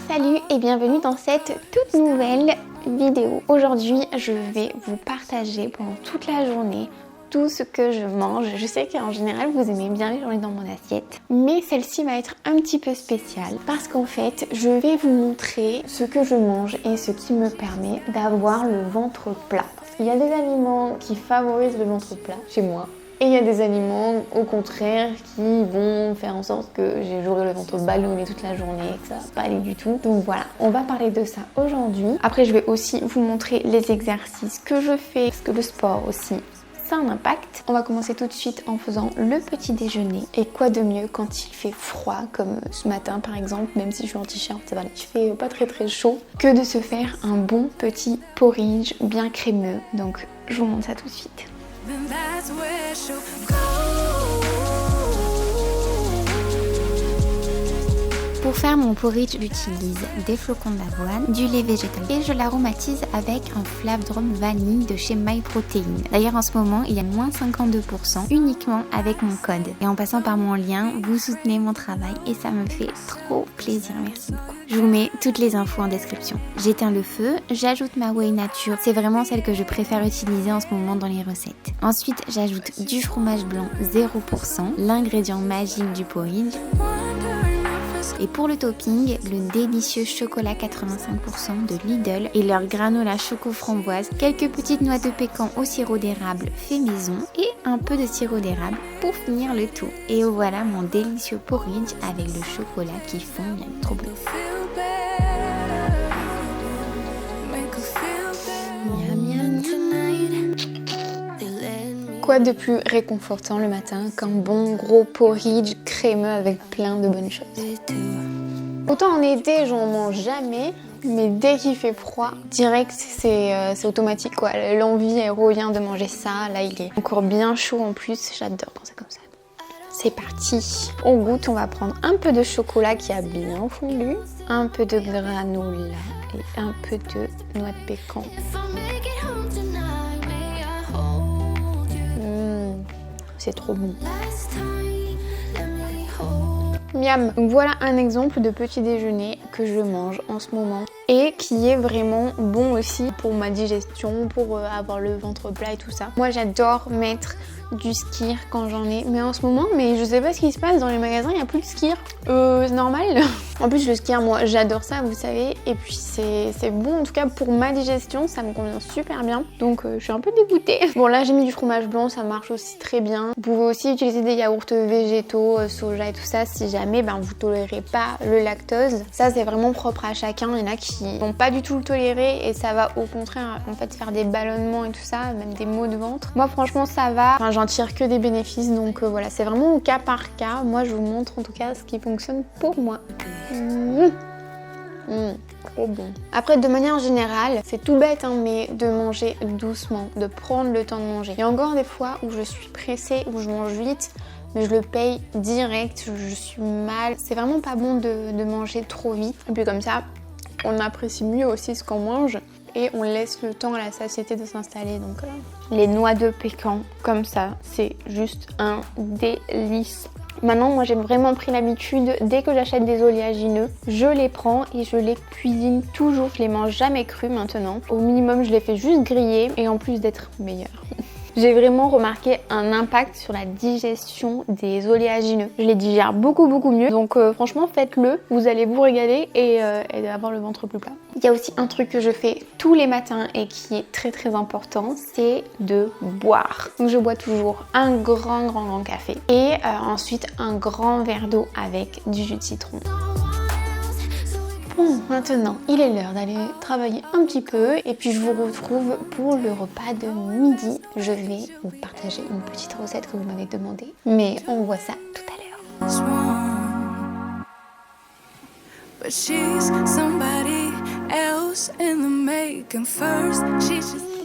Salut et bienvenue dans cette toute nouvelle vidéo. Aujourd'hui, je vais vous partager pendant toute la journée tout ce que je mange. Je sais qu'en général, vous aimez bien les journées dans mon assiette, mais celle-ci va être un petit peu spéciale parce qu'en fait, je vais vous montrer ce que je mange et ce qui me permet d'avoir le ventre plat. Il y a des aliments qui favorisent le ventre plat chez moi. Et il y a des aliments, au contraire, qui vont faire en sorte que j'aurai le ventre ballonné toute la journée, que ça va pas aller du tout. Donc voilà, on va parler de ça aujourd'hui. Après, je vais aussi vous montrer les exercices que je fais, parce que le sport aussi, ça a un impact. On va commencer tout de suite en faisant le petit déjeuner. Et quoi de mieux quand il fait froid, comme ce matin par exemple, même si je suis en t-shirt, ça va, il fait pas très chaud, que de se faire un bon petit porridge bien crémeux. Donc je vous montre ça tout de suite. Pour faire mon porridge, j'utilise des flocons d'avoine, du lait végétal et je l'aromatise avec un flavdrum vanille de chez MyProtein. D'ailleurs en ce moment il y a moins 52% uniquement avec mon code. Et en passant par mon lien, vous soutenez mon travail et ça me fait trop plaisir, merci beaucoup. Je vous mets toutes les infos en description. J'éteins le feu, j'ajoute ma whey nature, c'est vraiment celle que je préfère utiliser en ce moment dans les recettes. Ensuite j'ajoute du fromage blanc 0%, l'ingrédient magique du porridge. Et pour le topping, le délicieux chocolat 85% de Lidl et leur granola choco framboise, quelques petites noix de pécan au sirop d'érable fait maison et un peu de sirop d'érable pour finir le tout. Et voilà mon délicieux porridge avec le chocolat qui fond, bien trop bon. Quoi de plus réconfortant le matin qu'un bon gros porridge crémeux avec plein de bonnes choses. Autant en été j'en mange jamais, mais dès qu'il fait froid, direct c'est automatique quoi. L'envie elle revient de manger ça, là il est encore bien chaud en plus, j'adore quand c'est comme ça. C'est parti. On goûte, on va prendre un peu de chocolat qui a bien fondu, un peu de granola et un peu de noix de pécan. C'est trop bon. Miam. Donc voilà un exemple de petit déjeuner que je mange en ce moment et qui est vraiment bon aussi pour ma digestion, pour avoir le ventre plat et tout ça. Moi j'adore mettre du skyr quand j'en ai, mais en ce moment, mais je sais pas ce qui se passe dans les magasins, il n'y a plus de skyr. C'est normal. En plus le skyr, moi j'adore ça, vous savez, et puis c'est bon en tout cas pour ma digestion, ça me convient super bien. Donc je suis un peu dégoûtée. Bon là j'ai mis du fromage blanc, ça marche aussi très bien. Vous pouvez aussi utiliser des yaourts végétaux, soja et tout ça si jamais vous tolérez pas le lactose. Ça c'est vraiment propre à chacun, il y en a qui vont pas du tout le tolérer et ça va au contraire en fait faire des ballonnements et tout ça, même des maux de ventre. Moi franchement ça va, enfin, j'en tire que des bénéfices donc voilà, c'est vraiment au cas par cas. Moi je vous montre en tout cas ce qui fonctionne pour moi. Trop bon. Après de manière générale, c'est tout bête hein, mais de manger doucement, de prendre le temps de manger. Il y a encore des fois où je suis pressée, où je mange vite, mais je le paye direct, je suis mal. C'est vraiment pas bon de manger trop vite. Et puis comme ça, on apprécie mieux aussi ce qu'on mange et on laisse le temps à la satiété de s'installer. Donc les noix de pécan comme ça, c'est juste un délice. Maintenant, moi j'ai vraiment pris l'habitude, dès que j'achète des oléagineux, je les prends et je les cuisine toujours. Je les mange jamais crus maintenant. Au minimum, je les fais juste griller et en plus d'être meilleurs. J'ai vraiment remarqué un impact sur la digestion des oléagineux. Je les digère beaucoup mieux. Donc franchement faites-le, vous allez vous régaler et avoir le ventre plus plat. Il y a aussi un truc que je fais tous les matins et qui est très important, c'est de boire. Donc je bois toujours un grand café et ensuite un grand verre d'eau avec du jus de citron. Bon, maintenant, il est l'heure d'aller travailler un petit peu et puis je vous retrouve pour le repas de midi. Je vais vous partager une petite recette que vous m'avez demandé, mais on voit ça tout à l'heure.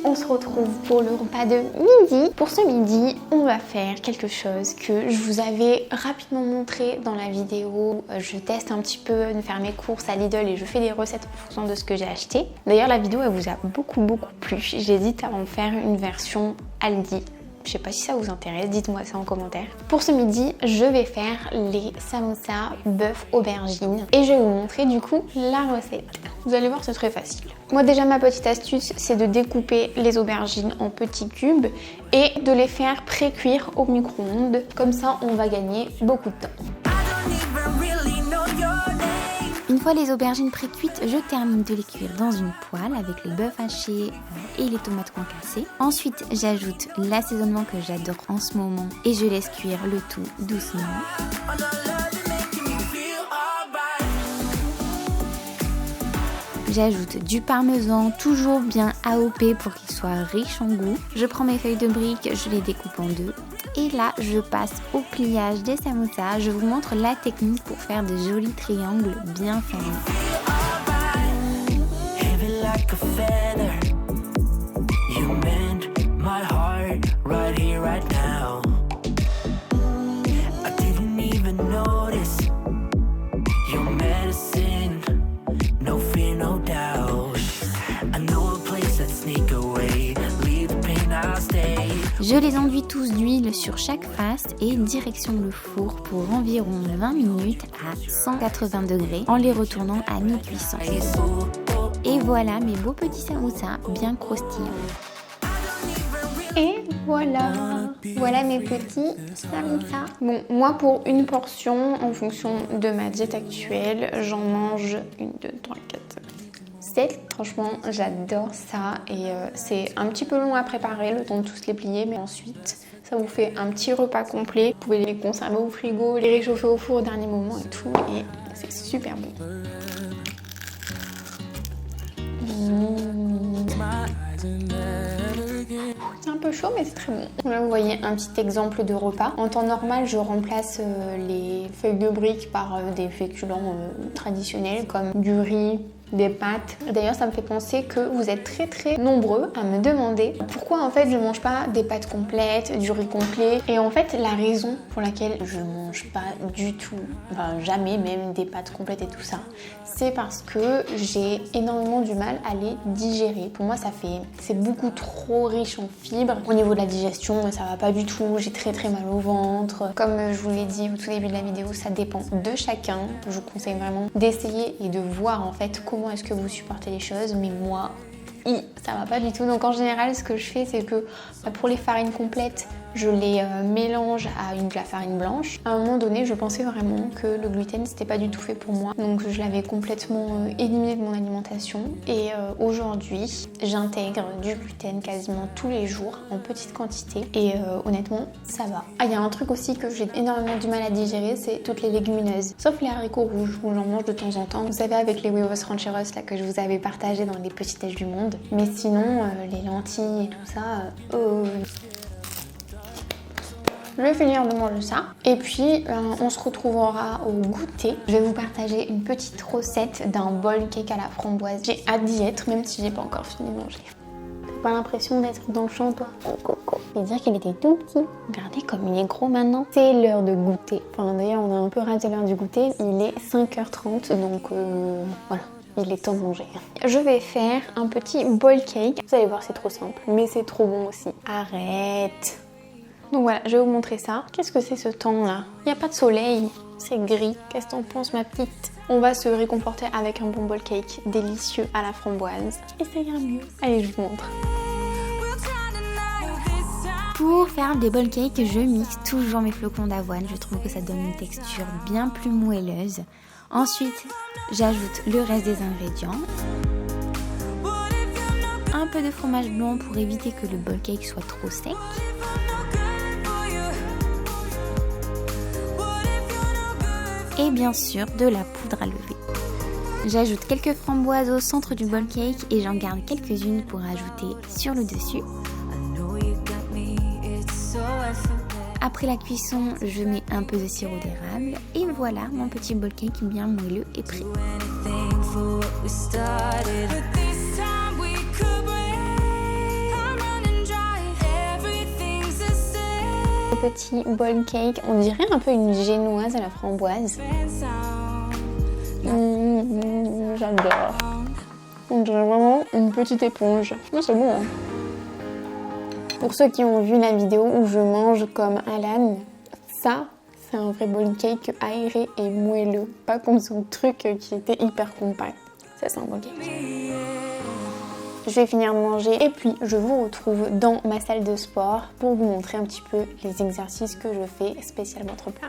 On se retrouve pour le repas de midi. Pour ce midi, on va faire quelque chose que je vous avais rapidement montré dans la vidéo. Je teste un petit peu de faire mes courses à Lidl et je fais des recettes en fonction de ce que j'ai acheté. D'ailleurs, la vidéo, elle vous a beaucoup plu. J'hésite à en faire une version Aldi. Je sais pas si ça vous intéresse, dites-moi ça en commentaire. Pour ce midi, je vais faire les samoussas bœuf aubergine et je vais vous montrer du coup la recette. Vous allez voir, c'est très facile. Moi déjà, ma petite astuce, c'est de découper les aubergines en petits cubes et de les faire pré-cuire au micro-ondes. Comme ça, on va gagner beaucoup de temps. Une fois les aubergines pré-cuites, je termine de les cuire dans une poêle avec le bœuf haché et les tomates concassées. Ensuite, j'ajoute l'assaisonnement que j'adore en ce moment et je laisse cuire le tout doucement. J'ajoute du parmesan, toujours bien AOP pour qu'il soit riche en goût. Je prends mes feuilles de briques, je les découpe en deux. Et là, je passe au pliage des samoussas. Je vous montre la technique pour faire de jolis triangles bien fermés. Je les enduis tous d'huile sur chaque face et direction le four pour environ 20 minutes à 180 degrés en les retournant à mi-cuisson. Et voilà mes beaux petits samoussas bien croustillants. Et voilà, voilà mes petits samoussas. Bon, moi pour une portion, en fonction de ma diète actuelle, j'en mange 1, 2, 3, 4, 7. Franchement, j'adore ça et c'est un petit peu long à préparer, le temps de tous les plier, mais ensuite ça vous fait un petit repas complet. Vous pouvez les conserver au frigo, les réchauffer au four au dernier moment et tout, et c'est super bon. C'est un peu chaud mais c'est très bon. Là vous voyez un petit exemple de repas. En temps normal je remplace les feuilles de briques par des féculents traditionnels comme du riz, des pâtes. D'ailleurs ça me fait penser que vous êtes très nombreux à me demander pourquoi en fait je mange pas des pâtes complètes, du riz complet. Et en fait la raison pour laquelle je mange pas du tout, enfin jamais même des pâtes complètes et tout ça, c'est parce que j'ai énormément du mal à les digérer. Pour moi c'est beaucoup trop riche en fibres. Au niveau de la digestion ça va pas du tout, j'ai très mal au ventre. Comme je vous l'ai dit au tout début de la vidéo, ça dépend de chacun. Je vous conseille vraiment d'essayer et de voir en fait comment est-ce que vous supportez les choses, mais moi ça va pas du tout. Donc en général ce que je fais c'est que pour les farines complètes je les mélange à de la farine blanche. À un moment donné je pensais vraiment que le gluten c'était pas du tout fait pour moi, donc je l'avais complètement éliminé de mon alimentation et aujourd'hui j'intègre du gluten quasiment tous les jours en petite quantité et honnêtement ça va. Ah, il y a un truc aussi que j'ai énormément du mal à digérer, c'est toutes les légumineuses, sauf les haricots rouges où j'en mange de temps en temps, vous savez avec les huevos rancheros là que je vous avais partagé dans les petits déj du monde, mais sinon les lentilles et tout ça je vais finir de manger ça et puis on se retrouvera au goûter. Je vais vous partager une petite recette d'un bowl cake à la framboise. J'ai hâte d'y être même si j'ai pas encore fini de manger. T'as pas l'impression d'être dans le champ toi? Oh coco. Je vais dire qu'il était tout petit. Regardez comme il est gros maintenant. C'est l'heure de goûter. Enfin d'ailleurs on a un peu raté l'heure du goûter. Il est 5h30 donc voilà. Il est temps de manger. Je vais faire un petit bowl cake. Vous allez voir c'est trop simple mais c'est trop bon aussi. Arrête. Donc voilà, je vais vous montrer ça. Qu'est-ce que c'est ce temps là? Il n'y a pas de soleil, c'est gris. Qu'est-ce que t'en penses ma petite? On va se réconforter avec un bon bowl cake délicieux à la framboise. Et ça ira mieux. Allez, je vous montre. Pour faire des bowl cakes, je mixe toujours mes flocons d'avoine. Je trouve que ça donne une texture bien plus moelleuse. Ensuite, j'ajoute le reste des ingrédients. Un peu de fromage blanc pour éviter que le bowl cake soit trop sec. Et bien sûr de la poudre à lever. J'ajoute quelques framboises au centre du bowl cake et j'en garde quelques-unes pour ajouter sur le dessus. Après la cuisson, je mets un peu de sirop d'érable et voilà, mon petit bowl cake bien moelleux est prêt. Petit bowl cake, on dirait un peu une génoise à la framboise. J'adore. On dirait vraiment une petite éponge. Mais c'est bon hein. Pour ceux qui ont vu la vidéo où je mange comme Alan, ça c'est un vrai bol cake aéré et moelleux, pas comme son truc qui était hyper compact. Ça c'est un bol cake. Je vais finir de manger et puis je vous retrouve dans ma salle de sport pour vous montrer un petit peu les exercices que je fais spécial ventre plat.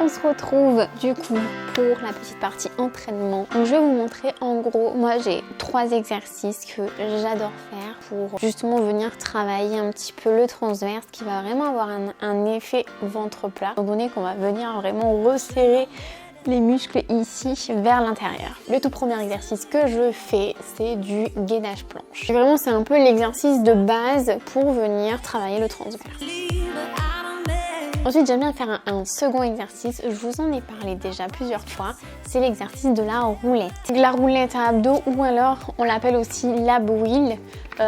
On se retrouve du coup pour la petite partie entraînement. Donc je vais vous montrer en gros, moi j'ai 3 exercices que j'adore faire pour justement venir travailler un petit peu le transverse qui va vraiment avoir un effet ventre plat, étant donné qu'on va venir vraiment resserrer les muscles ici vers l'intérieur. Le tout premier exercice que je fais, c'est du gainage planche. Et vraiment c'est un peu l'exercice de base pour venir travailler le transverse. Ensuite, j'aime bien faire un second exercice, je vous en ai parlé déjà plusieurs fois, c'est l'exercice de la roulette. La roulette à abdos ou alors on l'appelle aussi l'ab wheel.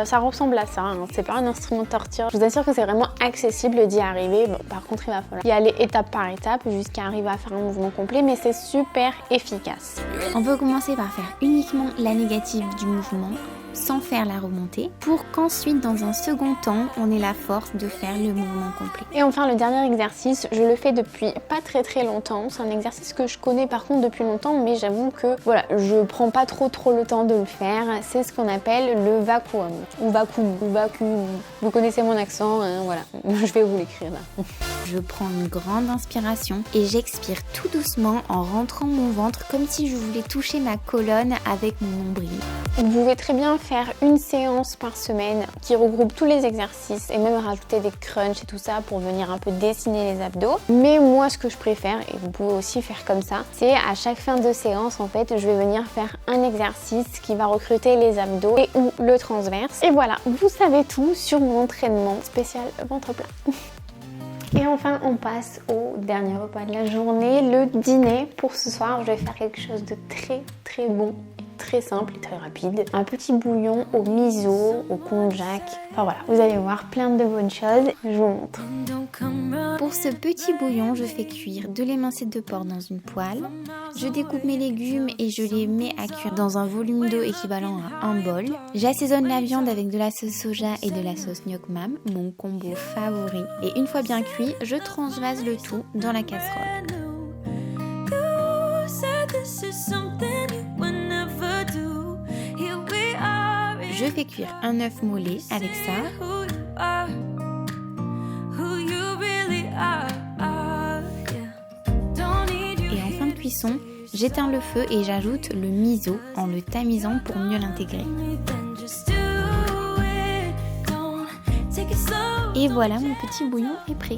Ça ressemble à ça, hein. C'est pas un instrument de torture. Je vous assure que c'est vraiment accessible d'y arriver. Bon, par contre, il va falloir y aller étape par étape jusqu'à arriver à faire un mouvement complet, mais c'est super efficace. On peut commencer par faire uniquement la négative du mouvement, sans faire la remontée, pour qu'ensuite dans un second temps on ait la force de faire le mouvement complet. Et enfin le dernier exercice, je le fais depuis pas très longtemps, c'est un exercice que je connais par contre depuis longtemps, mais j'avoue que voilà, je prends pas trop le temps de le faire, c'est ce qu'on appelle le vacuum, ou vacuum, vous connaissez mon accent, hein, voilà, je vais vous l'écrire là. Je prends une grande inspiration et j'expire tout doucement en rentrant mon ventre comme si je voulais toucher ma colonne avec mon nombril. Vous pouvez très bien faire une séance par semaine qui regroupe tous les exercices et même rajouter des crunchs et tout ça pour venir un peu dessiner les abdos. Mais moi ce que je préfère, et vous pouvez aussi faire comme ça, c'est à chaque fin de séance en fait je vais venir faire un exercice qui va recruter les abdos et ou le transverse. Et voilà, vous savez tout sur mon entraînement spécial ventre plat. Et enfin, on passe au dernier repas de la journée, le dîner. Pour ce soir, je vais faire quelque chose de très bon, et très simple et très rapide. Un petit bouillon au miso, au konjac. Enfin voilà, vous allez voir plein de bonnes choses. Je vous montre. Pour ce petit bouillon, je fais cuire de l'émincé de porc dans une poêle. Je découpe mes légumes et je les mets à cuire dans un volume d'eau équivalent à un bol. J'assaisonne la viande avec de la sauce soja et de la sauce gnoc mam, mon combo favori. Et une fois bien cuit, je transvase le tout dans la casserole. Je fais cuire un œuf mollet avec ça. Et en fin de cuisson, j'éteins le feu et j'ajoute le miso en le tamisant pour mieux l'intégrer. Et voilà, mon petit bouillon est prêt.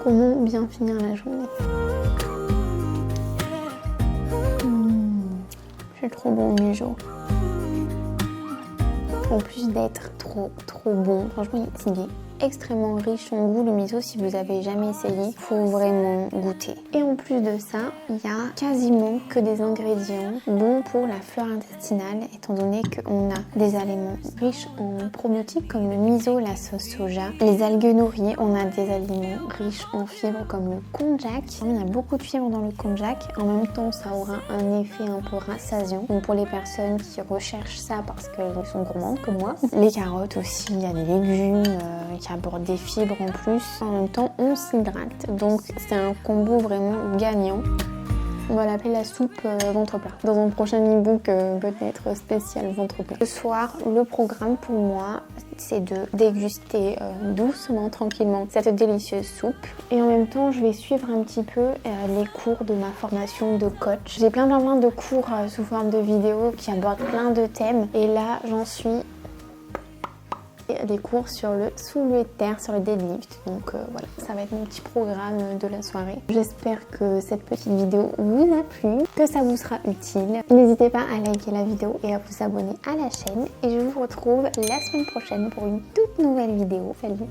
Comment bien finir la journée? C'est trop bon le miso. En plus d'être trop bon, franchement il est extrêmement riche en goût le miso. Si vous avez jamais essayé, il faut vraiment goûter. Et en plus de ça, il y a quasiment que des ingrédients bons pour la flore intestinale, étant donné qu'on a des aliments riches en probiotiques comme le miso, la sauce soja, les algues nourries, on a des aliments riches en fibres comme le konjac. Il y a beaucoup de fibres dans le konjac, en même temps ça aura un effet un peu rassasiant. Donc pour les personnes qui recherchent ça parce qu'elles sont gourmandes comme moi. Les carottes aussi, il y a des légumes qui apportent des fibres en plus. En même temps, on s'hydrate. Donc c'est un combo vraiment gagnant. On va l'appeler la soupe ventre plat. Dans un prochain e-book peut-être spécial ventre plat. Ce soir, le programme pour moi, c'est de déguster doucement, tranquillement cette délicieuse soupe. Et en même temps, je vais suivre un petit peu les cours de ma formation de coach. J'ai plein de cours sous forme de vidéos qui abordent plein de thèmes. Et là, j'en suis des cours sur le soulevé de terre, sur le deadlift. Donc voilà, ça va être mon petit programme de la soirée. J'espère que cette petite vidéo vous a plu, que ça vous sera utile. N'hésitez pas à liker la vidéo et à vous abonner à la chaîne. Et je vous retrouve la semaine prochaine pour une toute nouvelle vidéo. Salut!